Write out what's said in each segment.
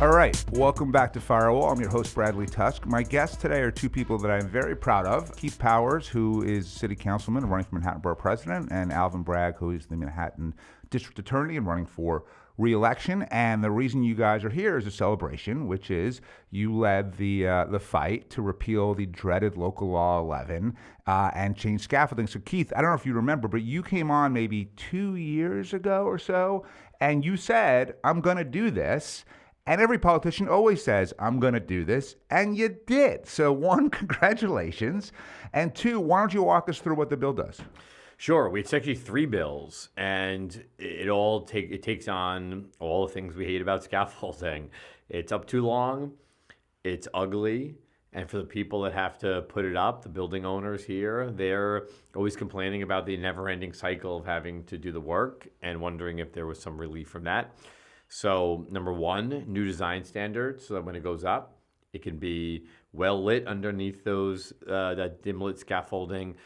All right, welcome back to Firewall. I'm your host, Bradley Tusk. My guests today are two people that I'm very proud of. Keith Powers, who is city councilman running for Manhattan Borough President, and Alvin Bragg, who is the Manhattan District Attorney and running for re-election. And the reason you guys are here is a celebration, which is you led the fight to repeal the dreaded Local Law 11 and change scaffolding. So Keith, I don't know if you remember, but you came on maybe 2 years ago or so, and you said, I'm going to do this. And every politician always says, I'm going to do this, and you did. So one, congratulations. And two, why don't you walk us through what the bill does? Sure. It's actually three bills, and it takes on all the things we hate about scaffolding. It's up too long, it's ugly, and for the people that have to put it up, the building owners here, they're always complaining about the never-ending cycle of having to do the work and wondering if there was some relief from that. So number one, new design standards, so that when it goes up, it can be well lit underneath those that dim lit scaffolding.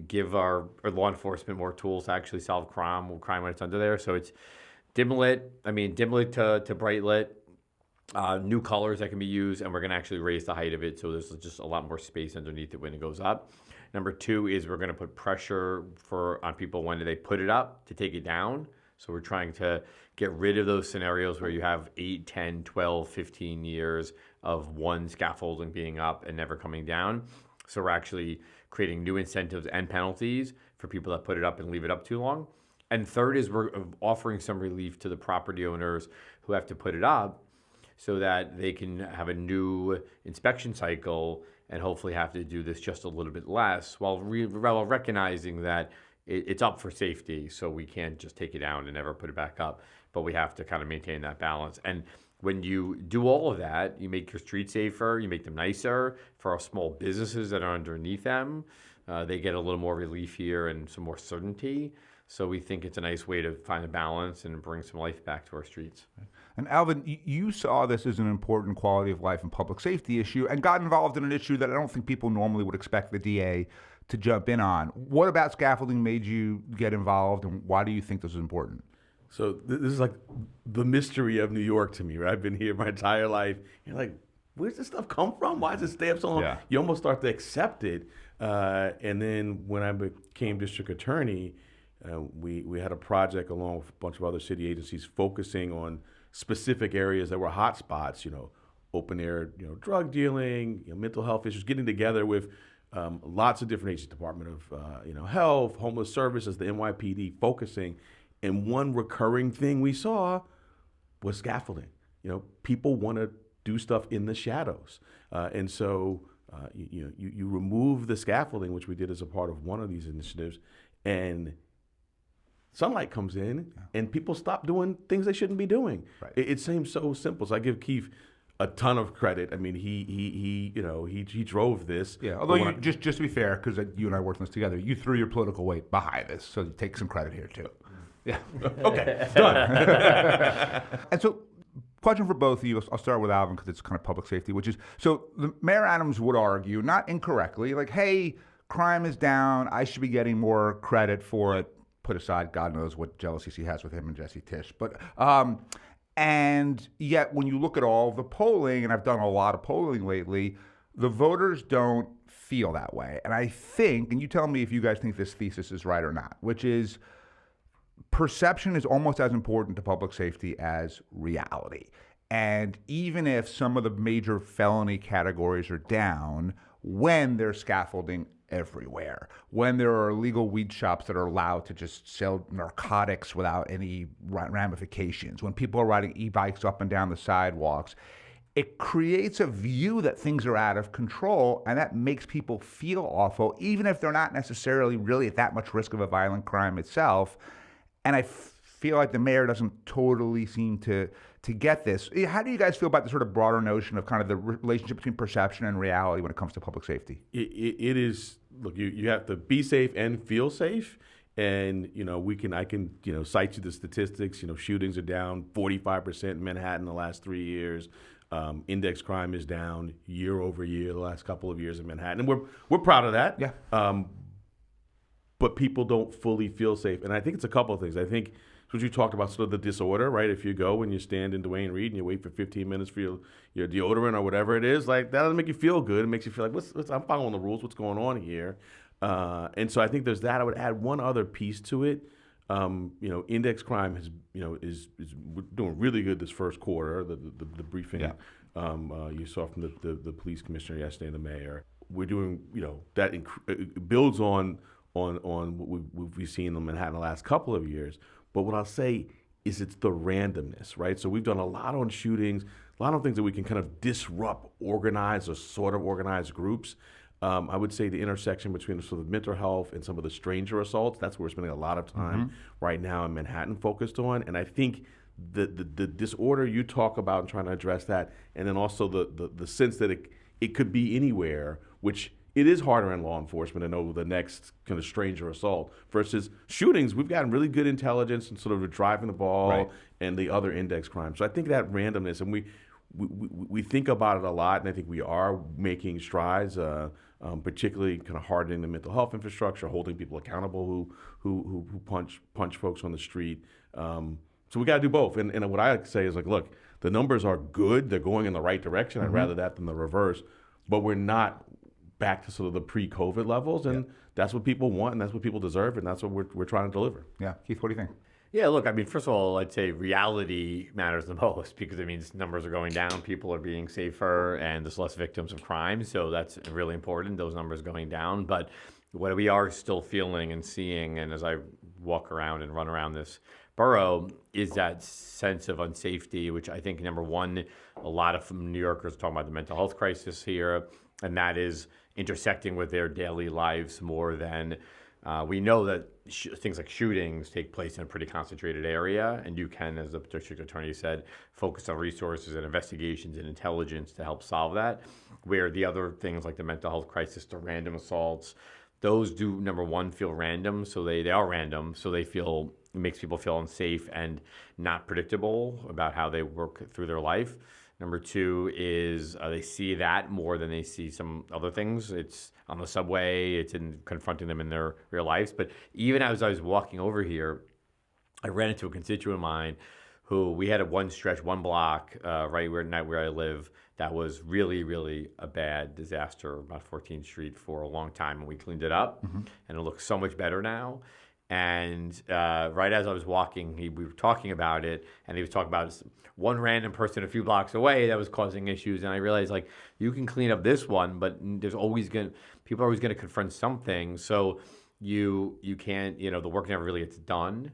Give our law enforcement more tools to actually solve crime when it's under there. So it's dim lit to bright lit, new colors that can be used, and we're going to actually raise the height of it so there's just a lot more space underneath it when it goes up. Number two is we're going to put pressure on people when they put it up to take it down. So we're trying to get rid of those scenarios where you have 8, 10, 12, 15 years of one scaffolding being up and never coming down. So we're actually creating new incentives and penalties for people that put it up and leave it up too long. And third is we're offering some relief to the property owners who have to put it up so that they can have a new inspection cycle and hopefully have to do this just a little bit less while recognizing that it's up for safety, so we can't just take it down and never put it back up, but we have to kind of maintain that balance. And when you do all of that, you make your streets safer, you make them nicer for our small businesses that are underneath them. They get a little more relief here and some more certainty. So we think it's a nice way to find a balance and bring some life back to our streets. And Alvin, you saw this as an important quality of life and public safety issue and got involved in an issue that I don't think people normally would expect the DA to jump in on. What about scaffolding made you get involved, and why do you think this is important? So this is like the mystery of New York to me, right? I've been here my entire life. You're like, where's this stuff come from? Why does it stay up so long? Yeah. You almost start to accept it. And then when I became district attorney, we had a project along with a bunch of other city agencies focusing on specific areas that were hot spots, open air, drug dealing, mental health issues, getting together with lots of different agencies, Department of Health, Homeless Services, the NYPD, focusing. And one recurring thing we saw was scaffolding. People want to do stuff in the shadows. And so you remove the scaffolding, which we did as a part of one of these initiatives, and sunlight comes in and people stop doing things they shouldn't be doing. Right. It seems so simple. So I give Keith a ton of credit. I mean, he drove this. Yeah, although just to be fair, because you and I worked on this together, you threw your political weight behind this, so you take some credit here too. Yeah. Okay. Done. And so, question for both of you. I'll start with Alvin because it's kind of public safety, which is, so the Mayor Adams would argue, not incorrectly, like, hey, crime is down. I should be getting more credit for it. Put aside, God knows what jealousy he has with him and Jesse Tisch. But, and yet when you look at all the polling, and I've done a lot of polling lately, the voters don't feel that way. And I think, and you tell me if you guys think this thesis is right or not, which is, perception is almost as important to public safety as reality. And even if some of the major felony categories are down, when there's scaffolding everywhere, when there are illegal weed shops that are allowed to just sell narcotics without any ramifications, when people are riding e-bikes up and down the sidewalks, it creates a view that things are out of control, and that makes people feel awful, even if they're not necessarily really at that much risk of a violent crime itself. And I feel like the mayor doesn't totally seem to get this. How do you guys feel about the sort of broader notion of kind of the relationship between perception and reality when it comes to public safety? It is, look, you have to be safe and feel safe. And, I can cite you the statistics. Shootings are down 45% in Manhattan the last 3 years. Index crime is down year over year the last couple of years in Manhattan. And we're proud of that. Yeah. but people don't fully feel safe. And I think it's a couple of things. I think it's what you talked about, sort of the disorder, right? If you go and you stand in Duane Reade and you wait for 15 minutes for your deodorant or whatever it is, like that doesn't make you feel good. It makes you feel like, I'm following the rules. What's going on here? And so I think there's that. I would add one other piece to it. Index crime is doing really good this first quarter. The briefing you saw from the police commissioner yesterday and the mayor. We're doing, that it builds on what we've seen in Manhattan the last couple of years. But what I'll say is it's the randomness, right? So we've done a lot on shootings, a lot of things that we can kind of disrupt organized or sort of organized groups. I would say the intersection between sort of mental health and some of the stranger assaults, that's where we're spending a lot of time right now in Manhattan focused on. And I think the disorder you talk about and trying to address that, and then also the sense that it could be anywhere, which it is harder in law enforcement to know the next kind of stranger assault versus shootings. We've gotten really good intelligence and sort of driving the ball and the other index crimes. So I think that randomness, and we think about it a lot, and I think we are making strides, particularly kind of hardening the mental health infrastructure, holding people accountable who punch folks on the street. So we got to do both. And what I like to say is, like, look, the numbers are good. They're going in the right direction. I'd rather that than the reverse. But we're not back to sort of the pre-COVID levels, and that's what people want, and that's what people deserve, and that's what we're trying to deliver. Yeah, Keith, what do you think? Yeah, look, I mean, first of all, I'd say reality matters the most because it means numbers are going down, people are being safer, and there's less victims of crime. So that's really important, those numbers going down. But what we are still feeling and seeing, and as I walk around and run around this borough, is that sense of unsafety, which I think, number one, a lot of New Yorkers are talking about the mental health crisis here, and that is intersecting with their daily lives more than we know that things like shootings take place in a pretty concentrated area, and you can, as the district attorney said, focus on resources and investigations and intelligence to help solve that, where the other things like the mental health crisis, the random assaults, those do, number one, feel random, so they are random, so it makes people feel unsafe and not predictable about how they work through their life. Number two is they see that more than they see some other things. It's on the subway, it's in confronting them in their real lives. But even as I was walking over here, I ran into a constituent of mine who we had one block right where I live that was really, really a bad disaster about 14th Street for a long time. And we cleaned it up, and it looks so much better now. And right as I was walking, we were talking about it, and he was talking about one random person a few blocks away that was causing issues. And I realized, like, you can clean up this one, but people are always going to confront something. So you can't, the work never really gets done.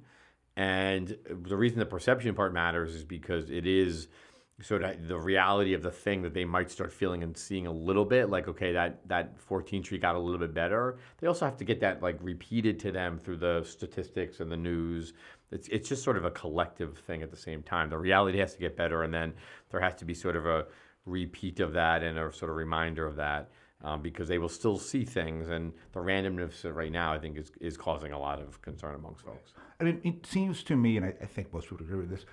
And the reason the perception part matters is because it is sort of the reality of the thing that they might start feeling and seeing a little bit, like, okay, that 14th Street got a little bit better. They also have to get that, like, repeated to them through the statistics and the news. It's just sort of a collective thing at the same time. The reality has to get better, and then there has to be sort of a repeat of that and a sort of reminder of that, because they will still see things, and the randomness right now, I think, is causing a lot of concern amongst folks. I mean, it seems to me, and I think most people agree with this,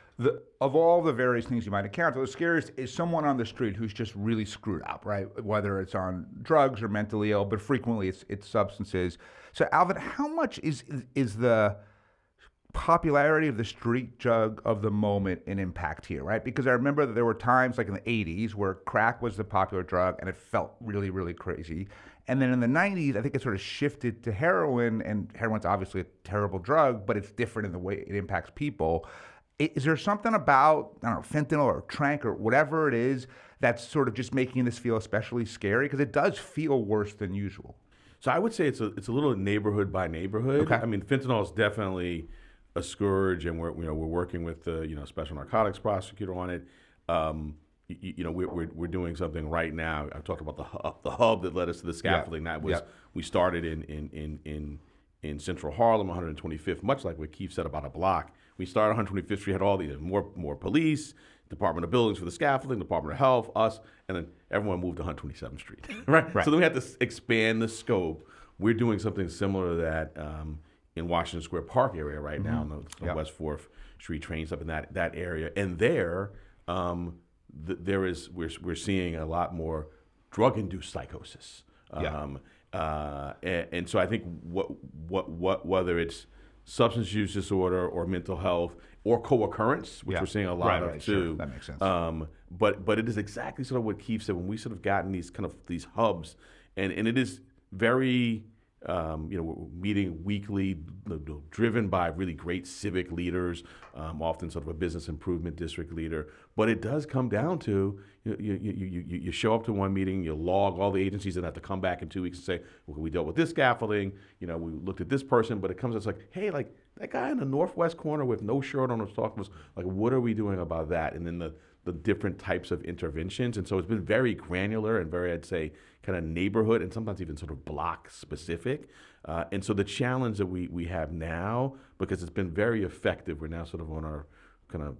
of all the various things you might encounter, the scariest is someone on the street who's just really screwed up, right? Whether it's on drugs or mentally ill, but frequently it's substances. So, Alvin, how much is the popularity of the street drug of the moment an impact here, right? Because I remember that there were times, like in the 80s, where crack was the popular drug, and it felt really, really crazy. And then in the 90s, I think it sort of shifted to heroin, and heroin's obviously a terrible drug, but it's different in the way it impacts people. Is there something about, I don't know, fentanyl or trank or whatever it is that's sort of just making this feel especially scary? Because it does feel worse than usual. So I would say it's a little neighborhood by neighborhood. Okay. I mean, fentanyl is definitely a scourge, and we're working with the special narcotics prosecutor on it. We're doing something right now. I talked about the hub that led us to the scaffolding. That was we started in Central Harlem, 125th, much like what Keith said about a block. We started 125th Street, had all the more police, Department of Buildings for the scaffolding, Department of Health, us, and then everyone moved to 127th Street. right. So then we had to expand the scope. We're doing something similar to that in Washington Square Park area right now, on the West 4th Street trains up in that area, and there we're seeing a lot more drug-induced psychosis. And so I think whether it's substance use disorder or mental health or co-occurrence, which we're seeing a lot of too. Sure. That makes sense. But it is exactly sort of what Keith said when we sort of gotten these hubs, and it is very we're meeting weekly, driven by really great civic leaders, often sort of a business improvement district leader. But it does come down to you show up to one meeting, you log all the agencies, and have to come back in 2 weeks and say, well, we dealt with this scaffolding, we looked at this person, but it comes, it's like, hey, like that guy in the northwest corner with no shirt on was talking to us, like, what are we doing about that? And then the different types of interventions. And so it's been very granular and very, I'd say, kind of neighborhood and sometimes even sort of block specific. And so the challenge that we have now, because it's been very effective, we're now sort of on our kind of,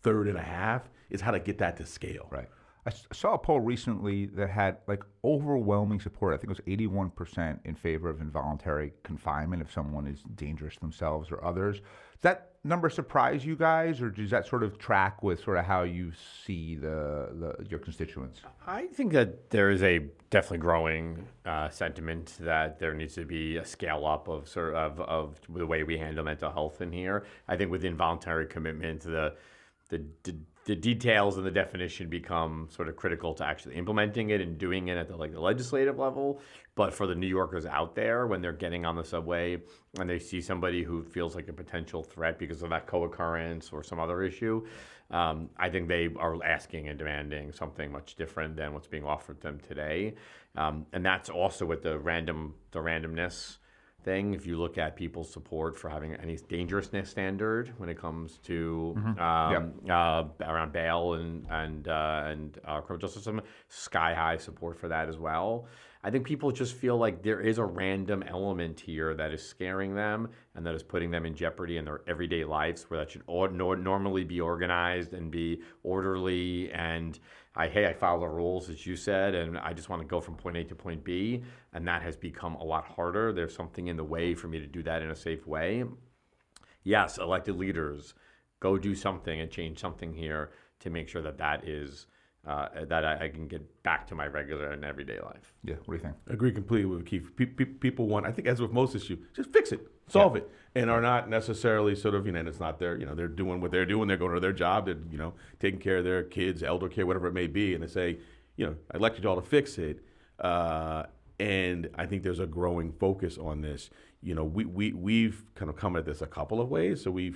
third and a half, is how to get that to scale. Right. I saw a poll recently that had like overwhelming support. I think it was 81% in favor of involuntary confinement if someone is dangerous to themselves or others. Does that number surprise you guys, or does that sort of track with sort of how you see your constituents? I think that there is a definitely growing sentiment that there needs to be a scale up of the way we handle mental health in here. I think with involuntary commitment, the details and the definition become sort of critical to actually implementing it and doing it at the legislative level. But for the New Yorkers out there, when they're getting on the subway and they see somebody who feels like a potential threat because of that co-occurrence or some other issue, I think they are asking and demanding something much different than what's being offered them today. And that's also with the randomness thing. If you look at people's support for having any dangerousness standard when it comes to around bail and criminal justice system, sky high support for that as well. I think people just feel like there is a random element here that is scaring them and that is putting them in jeopardy in their everyday lives, where that should normally be organized and be orderly and I follow the rules, as you said, and I just want to go from point A to point B, and that has become a lot harder. There's something in the way for me to do that in a safe way. Yes, elected leaders, go do something and change something here to make sure that is that I can get back to my regular and everyday life. Yeah, what do you think? I agree completely with Keith. People want, I think as with most issues, just fix it, solve it, and are not necessarily sort of, and it's not their, they're doing what they're doing, they're going to their job, they're, taking care of their kids, elder care, whatever it may be, and they say, I elected y'all to fix it, and I think there's a growing focus on this. We've kind of come at this a couple of ways, so we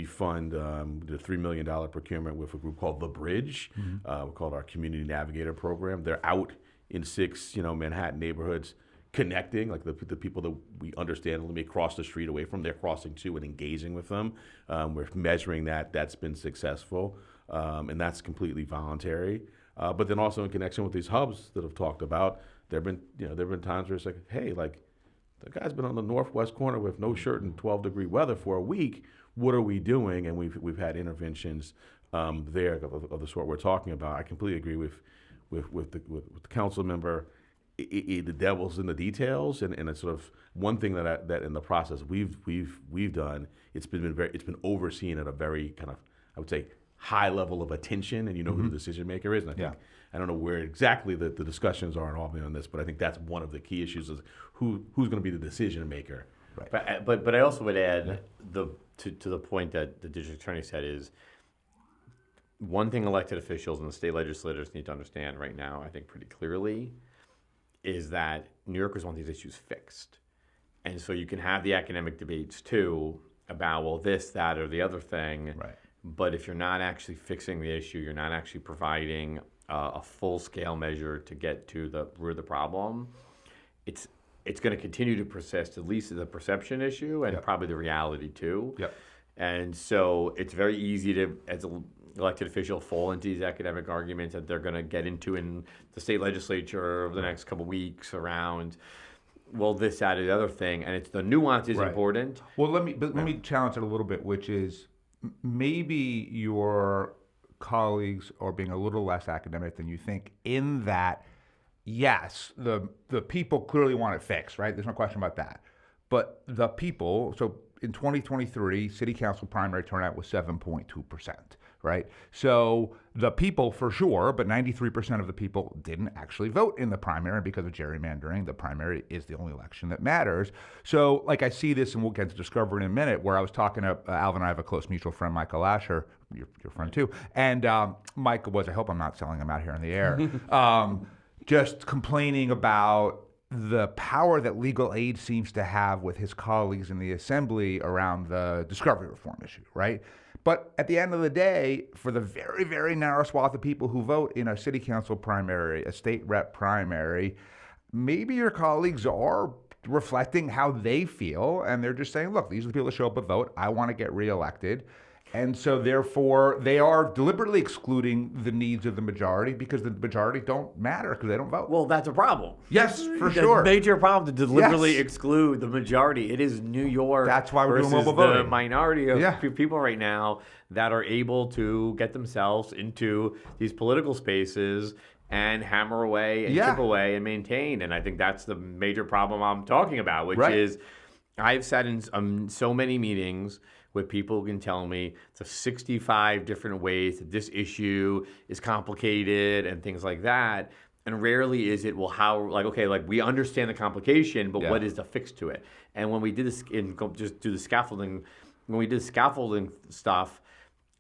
fund the $3 million procurement with a group called The Bridge. We call it our Community Navigator program. They're out in 6, Manhattan neighborhoods connecting, like the people that we understand let me cross the street away from, they're crossing to and engaging with them. We're measuring that. That's been successful, and that's completely voluntary. But then also in connection with these hubs that I've talked about, there've been times where it's like, hey, like the guy's been on the northwest corner with no shirt in 12-degree weather for a week. What are we doing? And we've had interventions there of the sort we're talking about. I completely agree with the council member. The devil's in the details, and it's sort of one thing that in the process we've done. It's been overseen at a very kind of, I would say, high level of attention, and who the decision maker is. And I think I don't know where exactly the discussions are in Albany on this, but I think that's one of the key issues is who's going to be the decision maker. Right. But I also would add to the point that the district attorney said is one thing elected officials and the state legislators need to understand right now, I think pretty clearly, is that New Yorkers want these issues fixed. And so you can have the academic debates too about, well, this, that, or the other thing. Right. But if you're not actually fixing the issue, you're not actually providing a full-scale measure to get to the root of the problem, it's going to continue to persist, at least as a perception issue and probably the reality too. Yep. And so it's very easy to, as an elected official, fall into these academic arguments that they're going to get into in the state legislature over the next couple of weeks around, well, this, that, or the other thing. And it's the nuance is important. Well, let me challenge it a little bit, which is maybe your colleagues are being a little less academic than you think in that, yes, the people clearly want it fixed, right? There's no question about that. But the people, so in 2023, city council primary turnout was 7.2%, right? So the people for sure, but 93% of the people didn't actually vote in the primary because of gerrymandering. The primary is the only election that matters. So like I see this, and we'll get to Discovery in a minute, where I was talking to Alvin and I have a close mutual friend, Michael Asher, your friend too, and Michael was, I hope I'm not selling him out here in the air, just complaining about the power that legal aid seems to have with his colleagues in the assembly around the discovery reform issue, right? But at the end of the day, for the very, very narrow swath of people who vote in a city council primary, a state rep primary, maybe your colleagues are reflecting how they feel, and they're just saying, look, these are the people that show up and vote. I want to get reelected. And so therefore, they are deliberately excluding the needs of the majority because the majority don't matter because they don't vote. Well, that's a problem. Yes, for It's sure. a major problem to deliberately Yes. exclude the majority. It is New York. That's why we're doing versus mobile the voting. minority of Yeah. people right now that are able to get themselves into these political spaces and hammer away and Yeah. chip away and maintain. And I think that's the major problem I'm talking about, which Right. is I've sat in so many meetings with people who can tell me the 65 different ways that this issue is complicated and things like that. And rarely is it, well, how, like, okay, like we understand the complication, but Yeah. what is the fix to it? And when we did this, just do the scaffolding, when we did scaffolding stuff,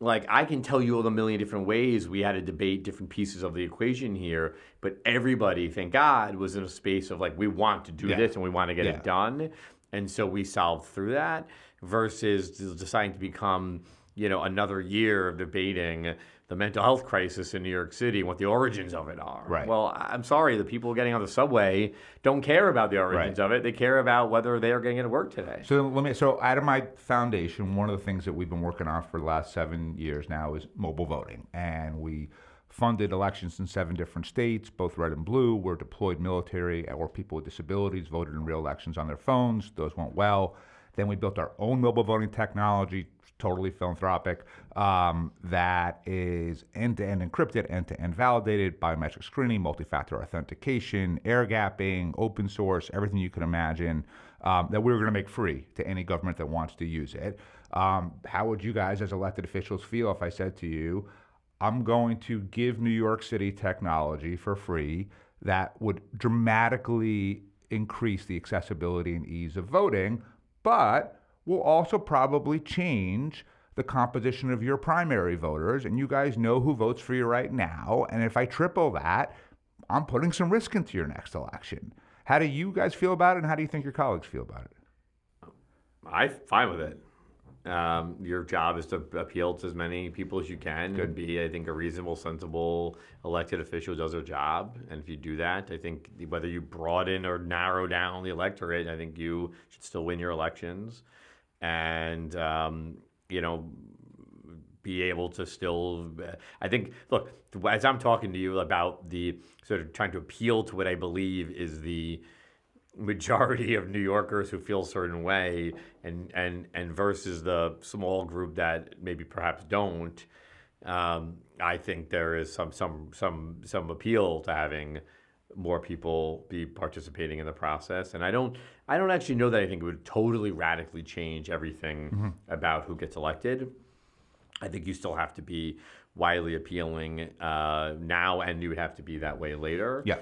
like I can tell you all the million different ways we had to debate different pieces of the equation here, but everybody, thank God, was in a space of like, we want to do Yeah. this and we want to get Yeah. it done. And so we solved through that versus deciding to become, another year of debating the mental health crisis in New York City and what the origins of it are. Right. Well, I'm sorry, the people getting on the subway don't care about the origins Right. of it. They care about whether they are getting to work today. So out of my foundation, one of the things that we've been working on for the last 7 years now is mobile voting. And we funded elections in 7 different states, both red and blue. We're deployed military or people with disabilities voted in real elections on their phones. Those went well. Then we built our own mobile voting technology, totally philanthropic, that is end-to-end encrypted, end-to-end validated, biometric screening, multi-factor authentication, air gapping, open source, everything you can imagine, that we were going to make free to any government that wants to use it. How would you guys as elected officials feel if I said to you, I'm going to give New York City technology for free that would dramatically increase the accessibility and ease of voting, but will also probably change the composition of your primary voters, and you guys know who votes for you right now, and if I triple that, I'm putting some risk into your next election. How do you guys feel about it, and how do you think your colleagues feel about it? I'm fine with it. Your job is to appeal to as many people as you can and be, I think, a reasonable, sensible elected official who does their job. And if you do that, I think whether you broaden or narrow down the electorate, I think you should still win your elections and, be able to still, I think, look, as I'm talking to you about the sort of trying to appeal to what I believe is the majority of New Yorkers who feel a certain way and versus the small group that maybe perhaps don't, I think there is some appeal to having more people be participating in the process. And I don't actually know that I think it would totally radically change everything about who gets elected. I think you still have to be widely appealing now, and you would have to be that way later. Yeah.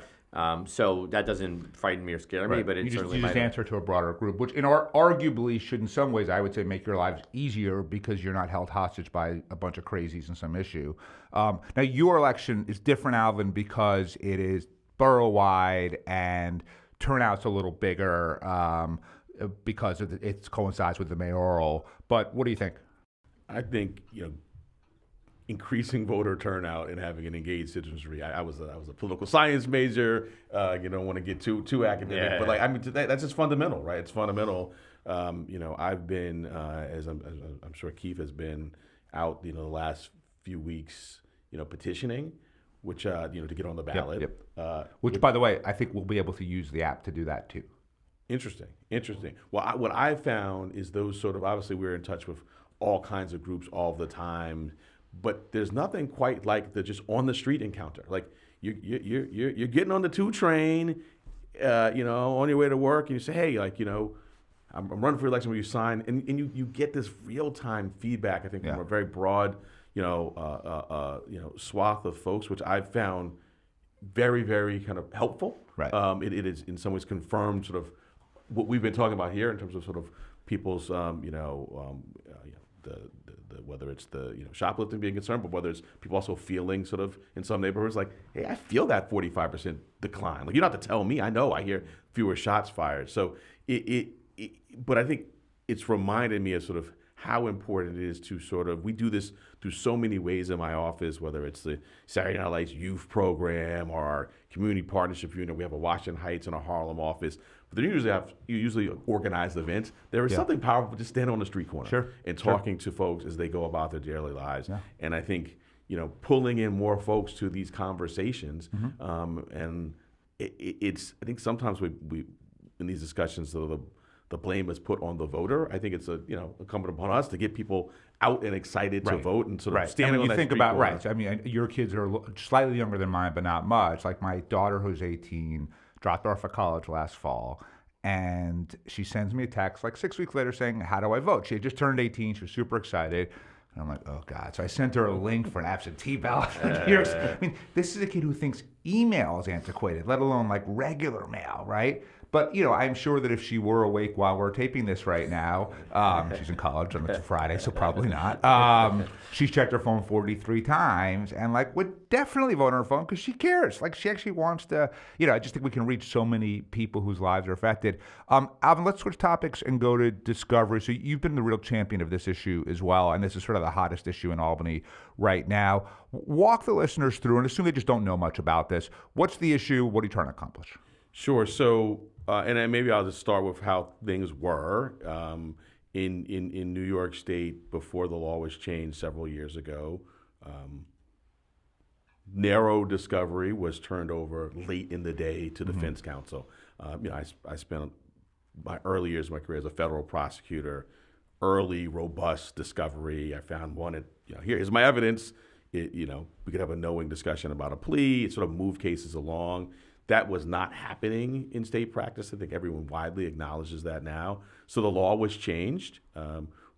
So that doesn't frighten me or scare me, but it you certainly just might. answer to a broader group, which arguably should, in some ways, I would say, make your lives easier because you're not held hostage by a bunch of crazies in some issue. Now, your election is different, Alvin, because it is borough-wide and turnout's a little bigger because it coincides with the mayoral. But what do you think? I think increasing voter turnout and having an engaged citizenry. I was a political science major. Don't want to get too academic, but that's just fundamental, right? It's fundamental. I've been as I'm sure Keith has been out, the last few weeks, petitioning, which to get on the ballot. Yep. Which, by the way, I think we'll be able to use the app to do that too. Interesting. Well, what I found is those sort of, obviously we're in touch with all kinds of groups all the time, but there's nothing quite like the just on the street encounter. Like you're getting on the 2 train, on your way to work, and you say, hey, I'm running for election. Will you sign? And you get this real time feedback. I think from a very broad, swath of folks, which I've found very, very kind of helpful. Right. It is in some ways confirmed sort of what we've been talking about here in terms of sort of people's, whether it's the shoplifting being concerned, but whether it's people also feeling sort of in some neighborhoods like, hey, I feel that 45% decline. Like, you don't have to tell me. I know. I hear fewer shots fired. So but I think it's reminded me of sort of how important it is to sort of, we do this through so many ways in my office, whether it's the Saturday Night Lights youth program or our community partnership unit. We have a Washington Heights and a Harlem office. But you usually organized events. There is something powerful just standing on the street corner and talking to folks as they go about their daily lives. Yeah. And I think, pulling in more folks to these conversations, and it's, I think sometimes we in these discussions, the blame is put on the voter. I think it's incumbent upon us to get people out and excited to vote and sort of standing on that street corner. Right. I mean, your kids are slightly younger than mine, but not much. Like my daughter, who's 18, dropped off at college last fall, and she sends me a text like 6 weeks later saying, how do I vote? She had just turned 18. She was super excited. And I'm like, oh, God. So I sent her a link for an absentee ballot. I mean, this is a kid who thinks email is antiquated, let alone like regular mail, right? But, I'm sure that if she were awake while we're taping this right now, she's in college and it's a Friday, so probably not. She's checked her phone 43 times and, would definitely vote on her phone because she cares. She actually wants to, I just think we can reach so many people whose lives are affected. Alvin, let's switch topics and go to discovery. So you've been the real champion of this issue as well, and this is sort of the hottest issue in Albany right now. Walk the listeners through, and assume they just don't know much about this. What's the issue? What are you trying to accomplish? Sure. So, and then maybe I'll just start with how things were in New York State before the law was changed several years ago. Narrow discovery was turned over late in the day to defense counsel. I spent my early years of my career as a federal prosecutor. Early, robust discovery. I found one. Here's my evidence. We could have a knowing discussion about a plea. It sort of moved cases along. That was not happening in state practice. I think everyone widely acknowledges that now. So the law was changed,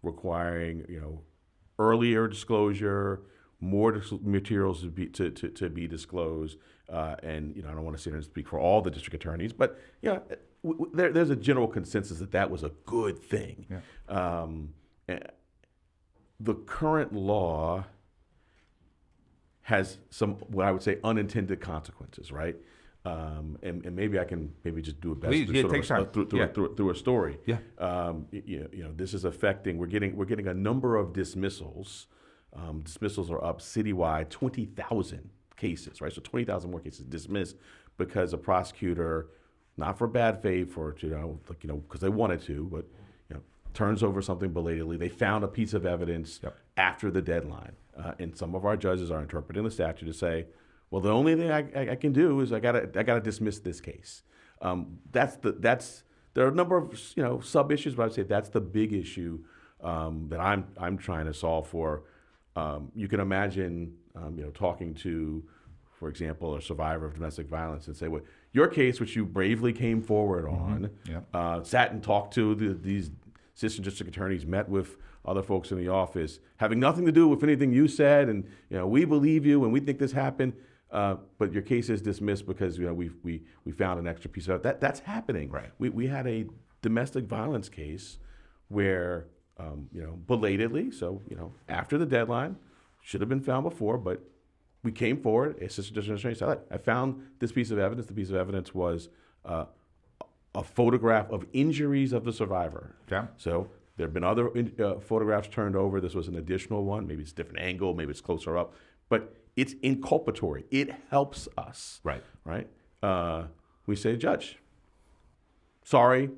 requiring earlier disclosure, more materials to be disclosed, and I don't want to sit here and speak for all the district attorneys, but there's a general consensus that was a good thing. Yeah. The current law has some, what I would say, unintended consequences, right? And maybe I can just do it best through a story. Yeah. This is affecting. We're getting a number of dismissals. Dismissals are up citywide, 20,000 cases, right? So 20,000 more cases dismissed because a prosecutor, not for bad faith, or because they wanted to, but turns over something belatedly. They found a piece of evidence after the deadline, and some of our judges are interpreting the statute to say, well, the only thing I can do is I gotta dismiss this case. There are a number of sub issues, but I'd say that's the big issue that I'm trying to solve for. You can imagine talking to, for example, a survivor of domestic violence and say, well, your case, which you bravely came forward on, sat and talked to these assistant district attorneys, met with other folks in the office, having nothing to do with anything you said, and we believe you and we think this happened. But your case is dismissed because we found an extra piece of it. That's happening. Right. We had a domestic violence case where belatedly, so after the deadline, should have been found before, but we came forward. Assistant district attorney said, I found this piece of evidence. The piece of evidence was a photograph of injuries of the survivor. Okay. So there have been other photographs turned over. This was an additional one. Maybe it's a different angle. Maybe it's closer up, but it's inculpatory. It helps us. Right. We say, Judge, sorry,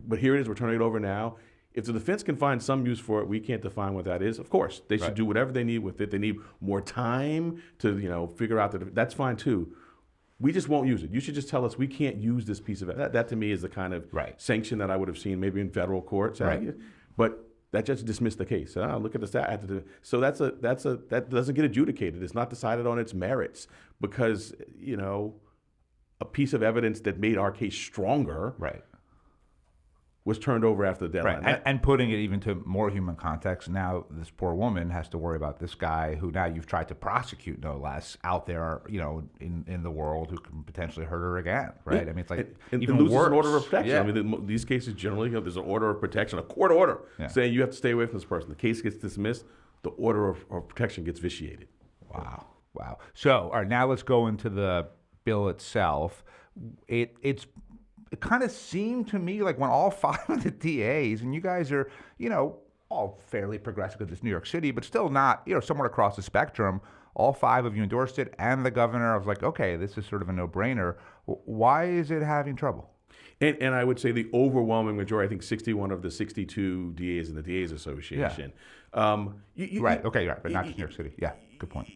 but here it is. We're turning it over now. If the defense can find some use for it, we can't define what that is. Of course, they should do whatever they need with it. They need more time to figure out that's fine too. We just won't use it. You should just tell us we can't use this piece of it. That to me is the kind of sanction that I would have seen maybe in federal court. But that judge dismissed the case. Look at the stat. So that doesn't get adjudicated. It's not decided on its merits because a piece of evidence that made our case stronger was turned over after the deadline. Right. And putting it even to more human context, now this poor woman has to worry about this guy who now you've tried to prosecute, no less, out there, in the world who can potentially hurt her again, right? I mean, it's like even loses worse. an order of protection. Yeah. I mean, these cases generally, there's an order of protection, a court order saying you have to stay away from this person. The case gets dismissed, the order of protection gets vitiated. Wow. So, all right, now let's go into the bill itself. It kind of seemed to me like when all 5 of the DAs, and you guys are, all fairly progressive because it's New York City, but still not, somewhat across the spectrum, all 5 of you endorsed it, and the governor, I was like, okay, this is sort of a no-brainer. Why is it having trouble? And I would say the overwhelming majority, I think 61 of the 62 DAs in the DAs Association. Yeah. Right, but not just New York City. Yeah, good point.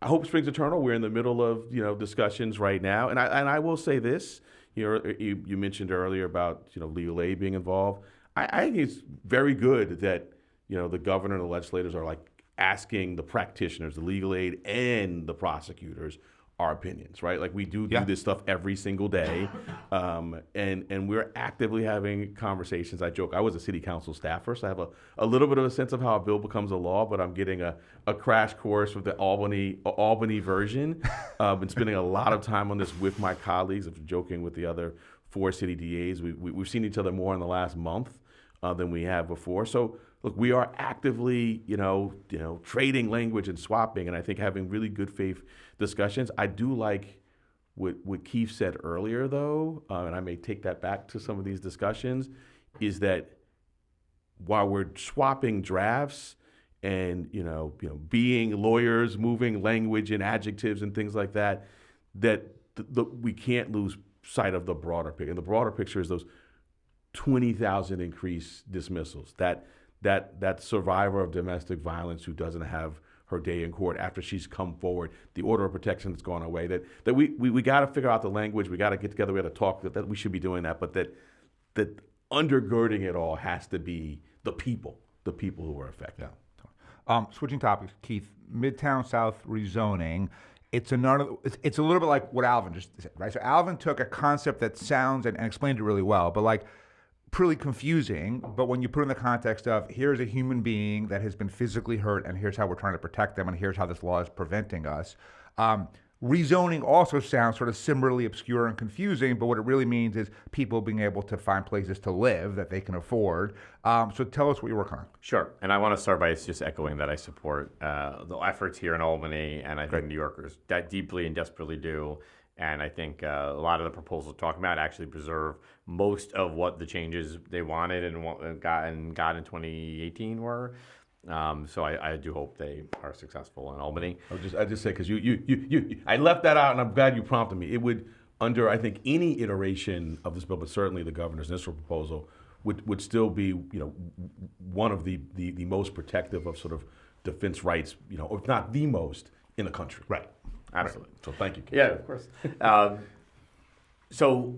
I hope springs eternal. We're in the middle of discussions right now, and I will say this. You mentioned earlier about legal aid being involved. I think it's very good that the governor and the legislators are like asking the practitioners, the legal aid, and the prosecutors our opinions, right? Like we do this stuff every single day, and we're actively having conversations. I joke, I was a city council staffer, so I have a little bit of a sense of how a bill becomes a law, but I'm getting a crash course with the Albany version. Been spending a lot of time on this with my colleagues. I'm joking with the other 4 city DAs. We've seen each other more in the last month than we have before. So look, we are actively, trading language and swapping, and I think having really good faith discussions. I do like what Keith said earlier, though, and I may take that back to some of these discussions, is that while we're swapping drafts and being lawyers, moving language and adjectives and things like that, we can't lose sight of the broader picture. And the broader picture is those 20,000 increased dismissals. That survivor of domestic violence who doesn't have her day in court after she's come forward, the order of protection that's gone away, that we got to figure out the language, we got to get together, we got to talk, that we should be doing that, but that undergirding it all has to be the people who are affected. Yeah. Switching topics, Keith, Midtown South rezoning, it's a little bit like what Alvin just said, right? So Alvin took a concept that sounds and explained it really well, but like pretty confusing, but when you put in the context of here's a human being that has been physically hurt and here's how we're trying to protect them and here's how this law is preventing us. Rezoning also sounds sort of similarly obscure and confusing, but what it really means is people being able to find places to live that they can afford. So tell us what you're working on. Sure. And I want to start by just echoing that I support the efforts here in Albany, and I think New Yorkers that deeply and desperately do. And I think a lot of the proposals we're talking about actually preserve most of what the changes they wanted and got in 2018 were. So I do hope they are successful in Albany. I just say because I left that out, and I'm glad you prompted me. It would, under I think any iteration of this bill, but certainly the governor's initial proposal, would still be one of the most protective of sort of defense rights, if not the most in the country. Right. Absolutely. So thank you, Keith. Yeah, of course. So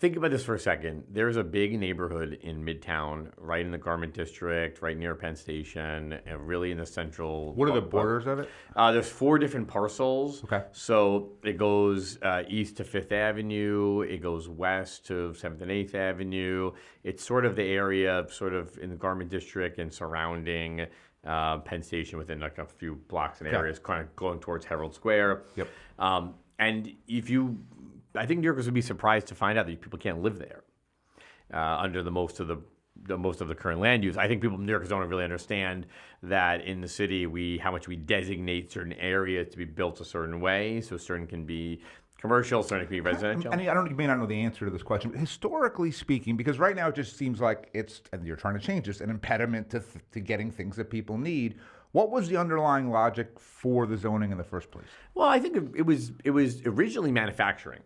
think about this for a second. There's a big neighborhood in Midtown, right in the Garment District, right near Penn Station, and really in the central. What are the borders of it? There's 4 different parcels. Okay. So it goes east to 5th Avenue. It goes west to 7th and 8th Avenue. It's sort of the area sort of in the Garment District and surrounding Penn Station within like a few blocks and areas, kind of going towards Herald Square. Yep. And I think New Yorkers would be surprised to find out that people can't live there under the most of the current land use. I think New Yorkers don't really understand that in the city how much we designate certain areas to be built a certain way. So certain can be commercial, certain can be residential. And you may not know the answer to this question, but historically speaking, because right now it just seems like and you're trying to change this, an impediment to getting things that people need. What was the underlying logic for the zoning in the first place? Well, I think it was originally manufacturing.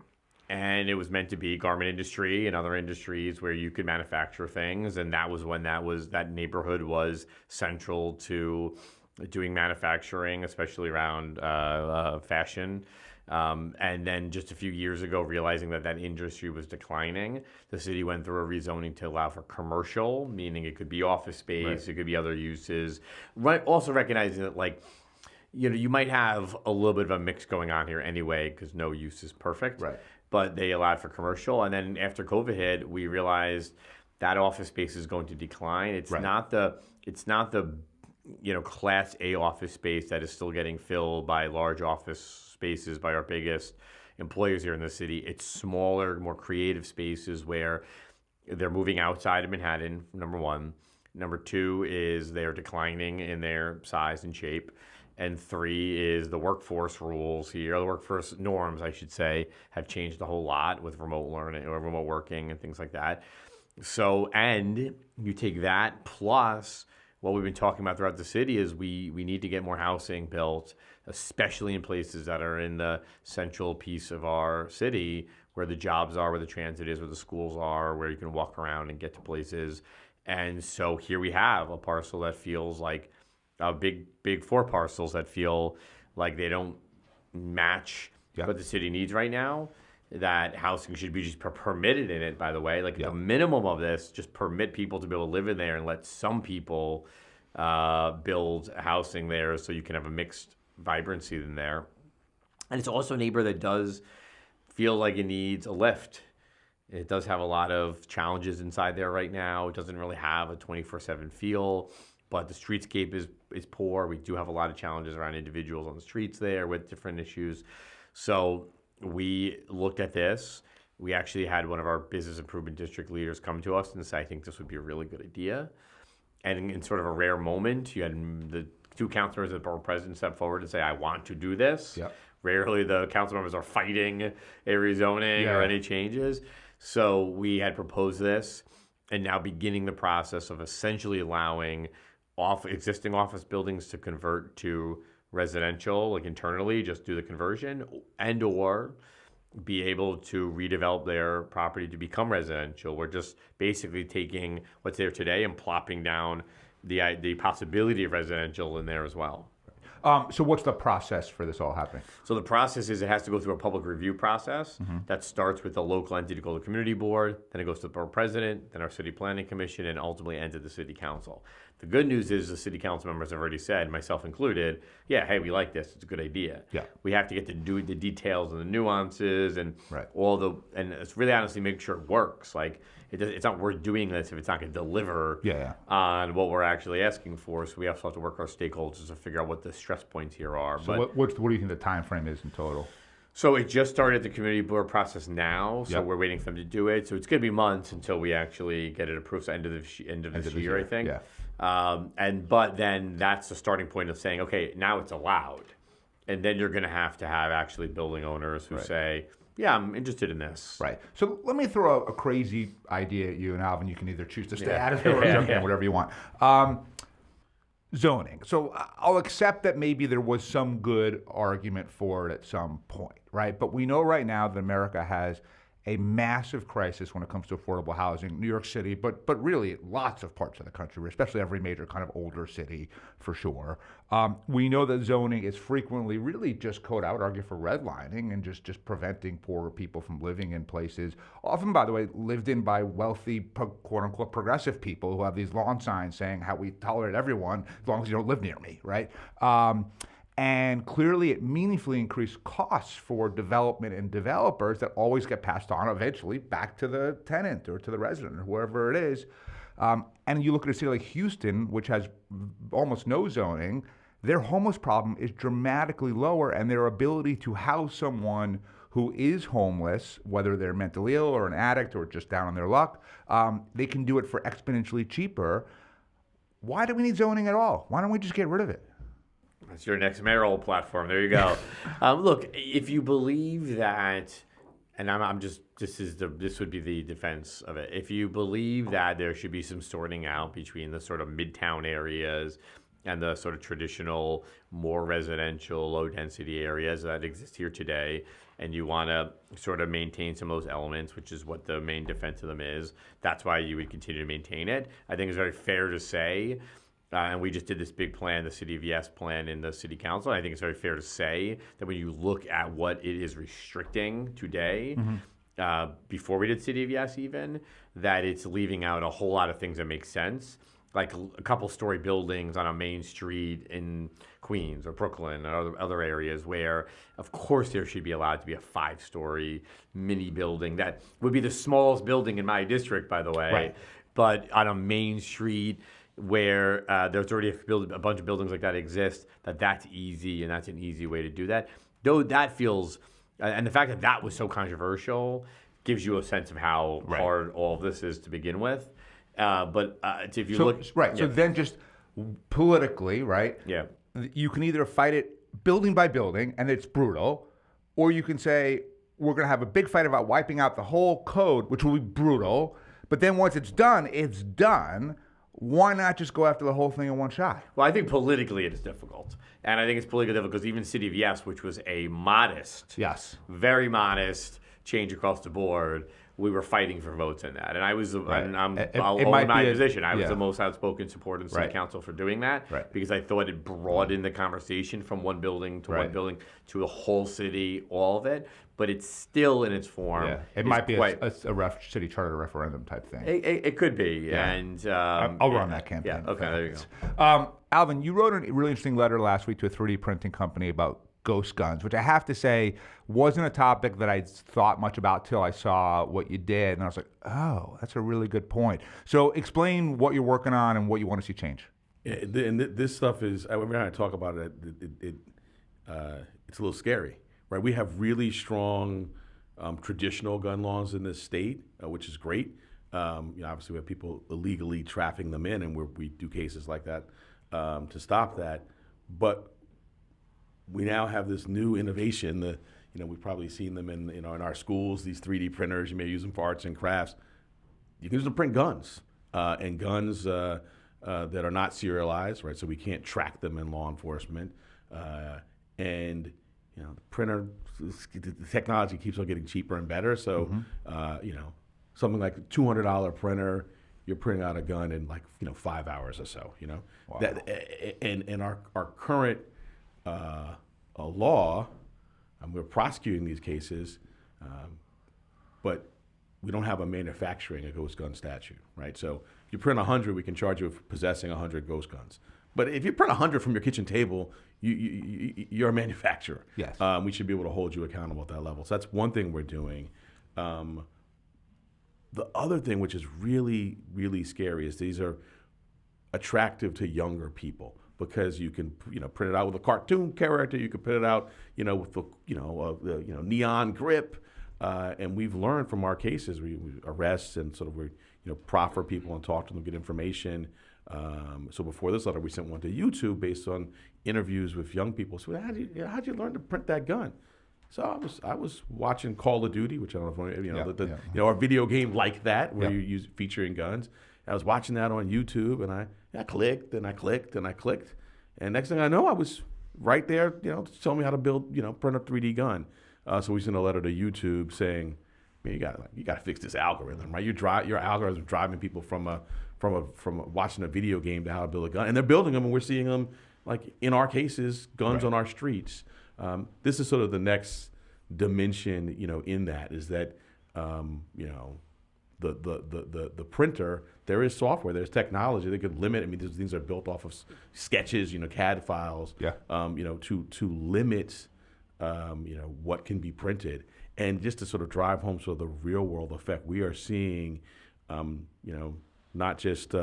And it was meant to be garment industry and other industries where you could manufacture things. And that was when that neighborhood was central to doing manufacturing, especially around fashion. And then just a few years ago, realizing that industry was declining, the city went through a rezoning to allow for commercial, meaning it could be office space, right. It could be other uses. Also recognizing that, you might have a little bit of a mix going on here anyway, because no use is perfect. Right. but they allowed for commercial. And then after COVID hit, we realized that office space is going to decline. It's not the Class A office space that is still getting filled by large office spaces by our biggest employers here in the city. It's smaller, more creative spaces where they're moving outside of Manhattan, number one. Number two is they're declining in their size and shape. And three is the workforce rules here, the workforce norms, I should say, have changed a whole lot with remote learning or remote working and things like that. So, and you take that plus what we've been talking about throughout the city is we need to get more housing built, especially in places that are in the central piece of our city where the jobs are, where the transit is, where the schools are, where you can walk around and get to places. And so here we have a parcel that feels like big 4 parcels that feel like they don't match what the city needs right now. That housing should be just permitted in it, by the way. Like the minimum of this, just permit people to be able to live in there and let some people build housing there so you can have a mixed vibrancy in there. And it's also a neighborhood that does feel like it needs a lift. It does have a lot of challenges inside there right now. It doesn't really have a 24/7 feel, but the streetscape is poor. We do have a lot of challenges around individuals on the streets there with different issues. So we looked at this. We actually had one of our business improvement district leaders come to us and say, I think this would be a really good idea. And in sort of a rare moment, you had the 2 council members at Borough President step forward and say, I want to do this. Yep. Rarely the council members are fighting a rezoning or any changes. So we had proposed this and now beginning the process of essentially allowing existing office buildings to convert to residential, like internally, just do the conversion, and or be able to redevelop their property to become residential. We're just basically taking what's there today and plopping down the possibility of residential in there as well. So what's the process for this all happening? So the process is it has to go through a public review process that starts with a local entity called the community board, then it goes to the borough president, then our city planning commission, and ultimately ends at the city council. The good news is the city council members have already said, myself included, yeah, hey, we like this. It's a good idea. Yeah. We have to get to do the details and the nuances and and it's really honestly make sure it works. Like it's not worth doing this if it's not going to deliver on what we're actually asking for. So we also have to work with our stakeholders to figure out what the stress points here are. So what do you think the time frame is in total? So it just started the community board process now, so we're waiting for them to do it. So it's going to be months until we actually get it approved. So end of this year, I think. Yeah. But then that's the starting point of saying, okay, now it's allowed, and then you're going to have actually building owners who say, yeah, I'm interested in this. Right. So let me throw a crazy idea at you, and Alvin, you can either choose to stay out of it or jump in, whatever you want. Zoning. So I'll accept that maybe there was some good argument for it at some point, right? But we know right now that America has a massive crisis when it comes to affordable housing. New York City, but really lots of parts of the country, especially every major kind of older city for sure. We know that zoning is frequently really just code, I would argue, for redlining and just preventing poorer people from living in places, often, by the way, lived in by wealthy, quote-unquote, progressive people who have these lawn signs saying how we tolerate everyone as long as you don't live near me, right? And clearly it meaningfully increased costs for development and developers that always get passed on eventually back to the tenant or to the resident or whoever it is. And you look at a city like Houston, which has almost no zoning, their homeless problem is dramatically lower, and their ability to house someone who is homeless, whether they're mentally ill or an addict or just down on their luck, they can do it for exponentially cheaper. Why do we need zoning at all? Why don't we just get rid of it? That's your next mayoral platform. There you go. Look, if you believe that, and this would be the defense of it. If you believe that there should be some sorting out between the sort of midtown areas and the sort of traditional, more residential, low density areas that exist here today, and you want to sort of maintain some of those elements, which is what the main defense of them is, that's why you would continue to maintain it. I think it's very fair to say. And we just did this big plan, the City of Yes plan in the City Council. I think it's very fair to say that when you look at what it is restricting today, before we did City of Yes even, that it's leaving out a whole lot of things that make sense. like a couple story buildings on a main street in Queens or Brooklyn or other areas where, of course, there should be allowed to be a 5-story mini building that would be the smallest building in my district, by the way. Right. But on a main street where there's already a bunch of buildings like that exist, that's easy and that's an easy way to do that. Though that feels, and the fact that that was so controversial gives you a sense of how hard all of this is to begin with. But if you look... Right, so then just politically, right? Yeah. You can either fight it building by building, and it's brutal, or you can say, we're going to have a big fight about wiping out the whole code, which will be brutal, but then once it's done, it's done. Why not just go after the whole thing in one shot? Well, I think politically it is difficult. And I think it's politically difficult because even City of Yes, which was a modest, very modest change across the board, we were fighting for votes in that. And I was, and I'll own my position. I was the most outspoken supporter in City Council for doing that because I thought it broadened the conversation from one building to one building to the whole city, all of it. But it's still in its form. Yeah. It might be a city charter referendum type thing. It could be. Yeah. And I'll run that campaign. Yeah, okay, there you go. Alvin, you wrote a really interesting letter last week to a 3D printing company about ghost guns, which I have to say wasn't a topic that I thought much about till I saw what you did. And I was like, oh, that's a really good point. So explain what you're working on and what you want to see change. Yeah, and this stuff is, every time I talk about it, it's a little scary, right? We have really strong traditional gun laws in this state, which is great. Obviously, we have people illegally trafficking them in, and we do cases like that to stop that. But we now have this new innovation. We've probably seen them in our schools. These 3D printers, you may use them for arts and crafts. You can use them to print guns, and guns that are not serialized, right? So we can't track them in law enforcement. And the printer, the technology keeps on getting cheaper and better. So something like a $200 printer, you're printing out a gun in 5 hours or so. Wow. And our current law, we're prosecuting these cases, but we don't have a manufacturing a ghost gun statute, right? So if you print 100, we can charge you for possessing 100 ghost guns. But if you print 100 from your kitchen table, you're a manufacturer. Yes. We should be able to hold you accountable at that level. So that's one thing we're doing. The other thing, which is really, really scary, is these are attractive to younger people because you can, print it out with a cartoon character. You can print it out, with the, neon grip. And we've learned from our cases, we arrest and sort of proffer people and talk to them, get information. So before this letter, we sent one to YouTube based on interviews with young people. So how'd you learn to print that gun? So I was watching Call of Duty, which I don't know if our video game like that, where you use featuring guns. I was watching that on YouTube, and I clicked and I clicked and I clicked, and next thing I know, I was right there, to tell me how to build, print a 3D gun. So we sent a letter to YouTube saying, man, you got to fix this algorithm, right? Your algorithm is driving people from watching a video game to how to build a gun, and they're building them, and we're seeing them, like in our cases, guns on our streets. This is sort of the next dimension, in that is that, the printer, there is software, there's technology that could limit. I mean, these things are built off of sketches, CAD files, to limit, what can be printed. And just to sort of drive home sort of the real world effect, we are seeing, not just,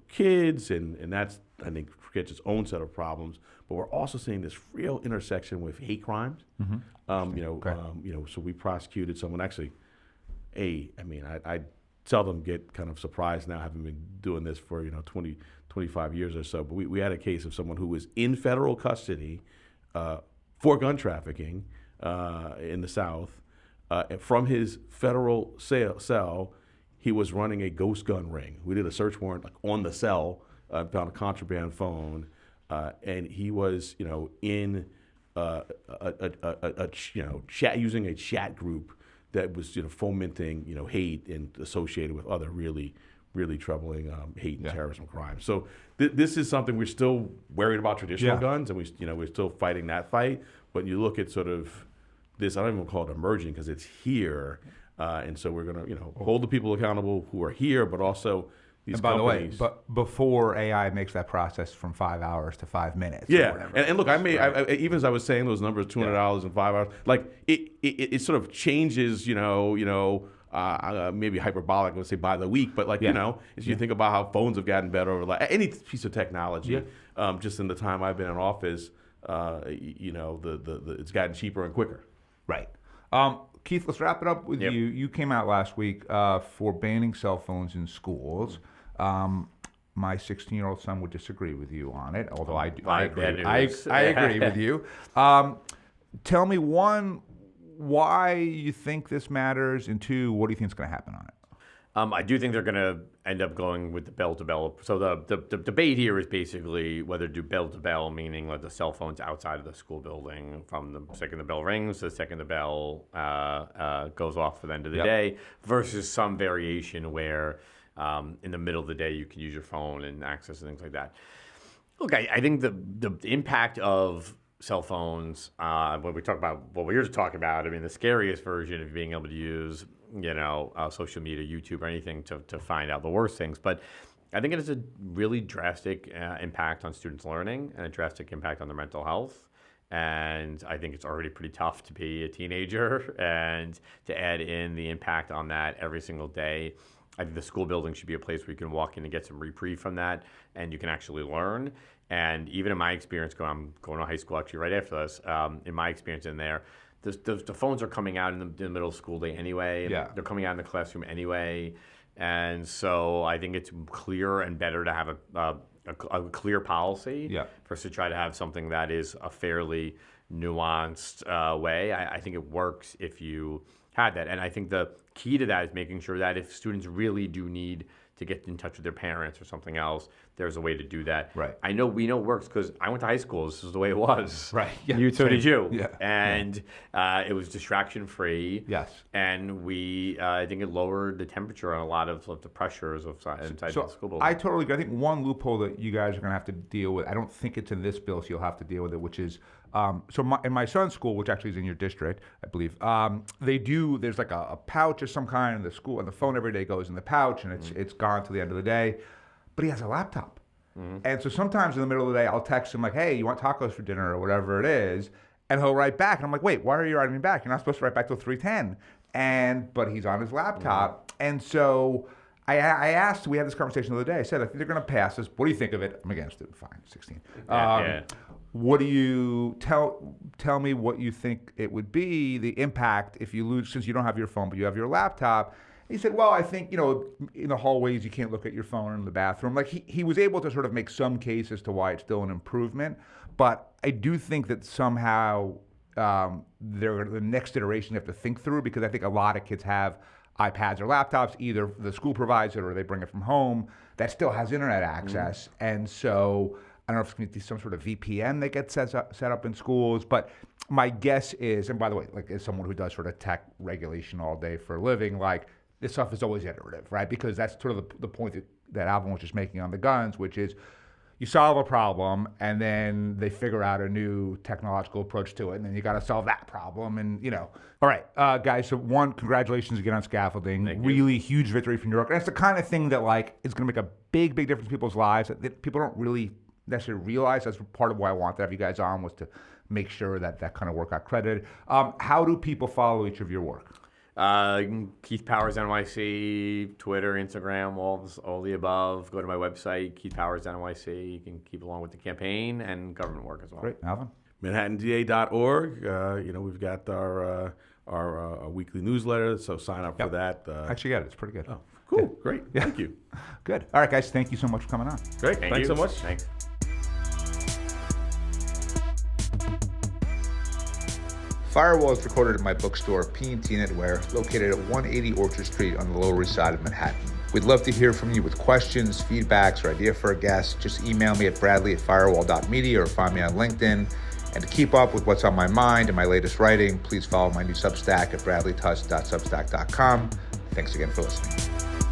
kids, and that's, I think, creates its own set of problems, but we're also seeing this real intersection with hate crimes. So we prosecuted someone actually. I seldom get kind of surprised now, having been doing this for 20, 25 years or so. But we had a case of someone who was in federal custody for gun trafficking in the South. And from his federal cell, he was running a ghost gun ring. We did a search warrant on the cell, found a contraband phone, and he was in a chat, using a chat group that was fomenting hate and associated with other really, really troubling hate and terrorism crimes. So this is something we're still worried about traditional guns, and we're still fighting that fight. But you look at sort of this, I don't even call it emerging because it's here, and so we're gonna hold the people accountable who are here, but also And by companies. the way, but before AI makes that process from 5 hours to 5 minutes. Yeah, Or whatever. and look, even as I was saying those numbers, $200 in 5 hours, like it sort of changes, maybe hyperbolic, I would say by the week, but as you think about how phones have gotten better over like any piece of technology, just in the time I've been in office, it's gotten cheaper and quicker. Right. Keith, let's wrap it up with you. You came out last week for banning cell phones in schools. My 16-year-old son would disagree with you on it, although I agree. I agree with you. Tell me, one, why you think this matters, and two, what do you think is going to happen on it? I do think they're going to end up going with the bell-to-bell. So the debate here is basically whether to do bell-to-bell, meaning let the cell phones outside of the school building from the second the bell rings to the second the bell goes off for the end of the day, versus some variation where in the middle of the day you can use your phone and access and things like that. Look, I think the impact of cell phones, when we talk about what we're just talking about, I mean, the scariest version of being able to use social media, YouTube, or anything to find out the worst things. But I think it has a really drastic impact on students' learning and a drastic impact on their mental health. And I think it's already pretty tough to be a teenager, and to add in the impact on that every single day. I think the school building should be a place where you can walk in and get some reprieve from that, and you can actually learn. And even in my experience, I'm going to high school actually right after this, in my experience in there, the phones are coming out in the middle of school day anyway. Yeah. They're coming out in the classroom anyway. And so I think it's clearer and better to have a clear policy versus to try to have something that is a fairly nuanced way. I think it works if you had that. And I think the key to that is making sure that if students really do need to get in touch with their parents or something else, there's a way to do that. Right. We know it works because I went to high school. This is the way it was. Right. Yeah. So did you. Yeah. And it was distraction free. Yes. And I think it lowered the temperature on a lot of the pressures inside the school building. I totally agree. I think one loophole that you guys are going to have to deal with, I don't think it's in this bill, so you'll have to deal with it, which is, in my son's school, which actually is in your district, I believe, there's like a pouch of some kind in the school, and the phone every day goes in the pouch, and it's gone till the end of the day. But he has a laptop. And so sometimes in the middle of the day, I'll text him like, hey, you want tacos for dinner or whatever it is? And he'll write back. And I'm like, wait, why are you writing me back? You're not supposed to write back till 3:10. But he's on his laptop. And so I asked, we had this conversation the other day. I said, I think they're going to pass this. What do you think of it? I'm against it. Fine, 16. What do you tell me what you think it would be, the impact if you lose, since you don't have your phone, but you have your laptop? He said, well, I think, in the hallways, you can't look at your phone in the bathroom. Like, he was able to sort of make some case as to why it's still an improvement. But I do think that somehow the next iteration you have to think through, because I think a lot of kids have iPads or laptops, either the school provides it or they bring it from home, that still has internet access. And so I don't know if it's going to be some sort of VPN that gets set up in schools, but my guess is, and by the way, like as someone who does sort of tech regulation all day for a living, like, this stuff is always iterative, right? Because that's sort of the point that Alvin was just making on the guns, which is you solve a problem and then they figure out a new technological approach to it, and then you got to solve that problem. And, all right, guys, so one, congratulations again on Scaffolding. Thank you. Really huge victory for New York. And it's the kind of thing that, like, is going to make a big, big difference in people's lives that people don't really necessarily realize. That's part of why I wanted to have you guys on, was to make sure that kind of work got credited. How do people follow each of your work? Keith Powers NYC, Twitter, Instagram, all the above. Go to my website, Keith Powers NYC. You can keep along with the campaign and government work as well. Great, Alvin. ManhattanDA.org. We've got our weekly newsletter, so sign up for that. Actually, got it. It's pretty good. Oh, cool. Great. Yeah. Thank you. Good. All right, guys. Thank you so much for coming on. Great. Thanks so much. Thanks. Firewall is recorded at my bookstore, P&T Knitwear, located at 180 Orchard Street on the Lower East Side of Manhattan. We'd love to hear from you with questions, feedbacks, or idea for a guest. Just email me at bradley@firewall.media or find me on LinkedIn. And to keep up with what's on my mind and my latest writing, please follow my new Substack at bradleytuss.substack.com. Thanks again for listening.